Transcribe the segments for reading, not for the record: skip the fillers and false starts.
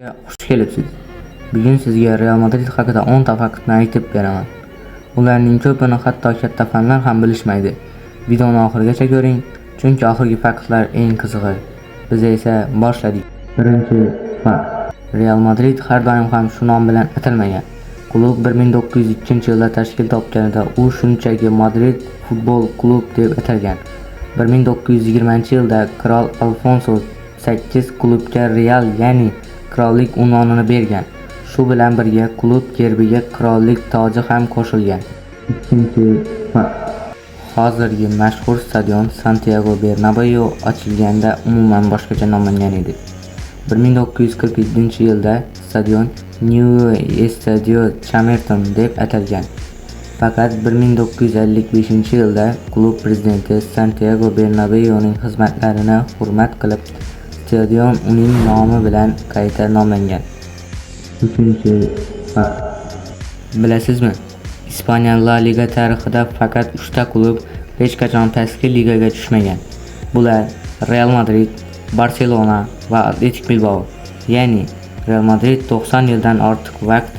Xush kelibsiz. Bugun sizga Real Madrid haqida 10 ta faktni aytib beraman. Ularning ko'pini hatto katta fanlar ham bilishmaydi. Videoni oxirigacha ko'ring, chunki oxirgi faktlar eng qizig'i. Biz esa boshladik. Birinchi fakt. Real Madrid har doim ham shu nom bilan atalmagan. Klub 1902-yilda tashkil topganida u shunchaki Madrid futbol klub deb atalgan. 1920-yilda Qirol Alfonso 8 klubga Real, ya'ni qirollik unvonini bergan. Shu bilan birga klub gerbiga qirollik toji ham qo'shilgan. Ikkinchi fakt. Hozirgi mashhur stadion Santiago Bernabeu ochilganda umuman boshqacha nomlangan edi. 1947-yilda stadion Nuevo Estadio Chamarton deb atalgan. Faqat 1955-yilda klub prezidenti Santiago Bernabeuning xizmatlarini hurmat qilib stadion uning nomi bilan qayta nomlangan. Uchinchi fakt. Bilasizmi? Ispaniya La Liga tarixida faqat 3 ta klub hech qachon pastki ligaga tushmagan. Bular Real Madrid, Barselona va Athletic Bilbao. Ya'ni Real Madrid 90 yildan ortiq vaqt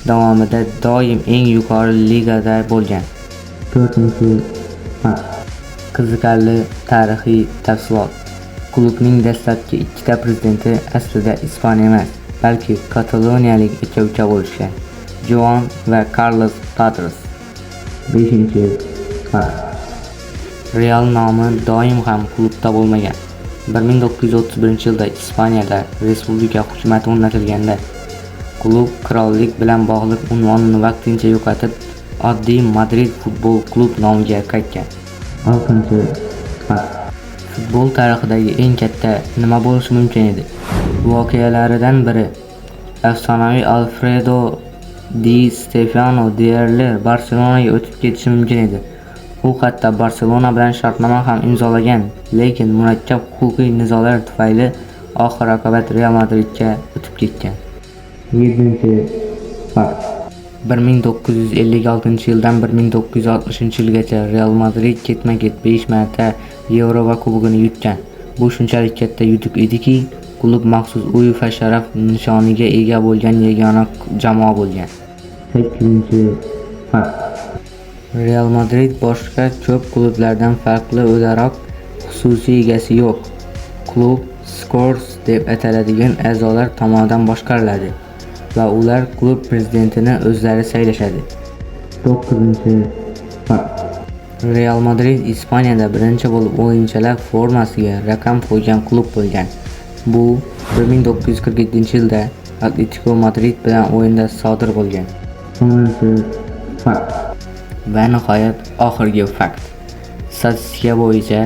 davomida doim eng yuqori ligada bo'lgan. To'rtinchi fakt. Qiziqarli tarixiy tafsilot. Klubning dastlabki 2 ta prezidenti aslida Ispaniya emas, balki kataloniyalik aka-uka bo'lishgan. Joan va Carlos Padros. 5-fakt. Real nomi doim ham klubda bo'lmagan. 1931-yilda Ispaniyada respublika hukumati o'rnatilganda klub qirollik bilan bog'liq unvonini vaqtincha yo'qotib, oddiy Madrid futbol klub nomiga qaytgan. 6-fakt. Futbol tarixidagi eng katta nima bo'lishi mumkin edi? Voqealaridan biri afsonaviy Alfredo Di Stefano deyarli Barselonaga o'tib ketishi mumkin edi. U hatto Barselona bilan shartnoma ham imzolagan, lekin murakkab huquqiy nizolar tufayli oxir-oqibat Real Madridga o'tib ketgan. 7-fakt. 1956-yildan 1960-yilgacha Real Madrid ketma-ket 5 marta Yevro va Kubogini yutgan. Bu shunchalik katta yutuq ediki, klub maxsus UEFA sharaf nishoniga ega bo'lgan yagona jamoa bo'lgan. 8-fakt. Real Madrid boshqa ko'p klublardan farqli o'laroq xususiy egasi yo'q. Klub Scores deb ataladigan a'zolar tomonidan boshqariladi va ular klub prezidentini o'zlari saylashadi. 9-fakt. Real Madrid Ispaniyada birinchi bo'lib o'yinchilar formasiga raqam qo'ygan klub bo'lgan. Bu 1947-yilda Atletico Madrid bilan o'yinda sodir bo'lgan. 10-fakt. Va nihoyat oxirgi fakt. Statistika bo'yicha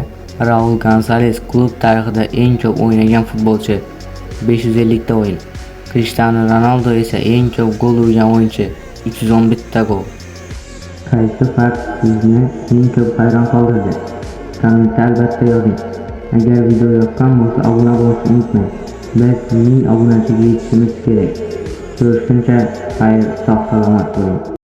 Raul Gonzales klub tarixida eng ko'p o'ynagan futbolchi, 550 ta o'yin. Cristiano Ronaldo esa eng ko'p gol urgan o'yinchi, 311 ta gol. Qaysi fakt sizni eng ko'p hayron qoldirdi? Kommentda albatta yozing. Agar video yoqqan bo'lsa, obuna bo'lishni unutmang. Biz 1000 obunachiga yetishimiz kerak. Ko'rishguncha xayr, sog' salomat bo'ling.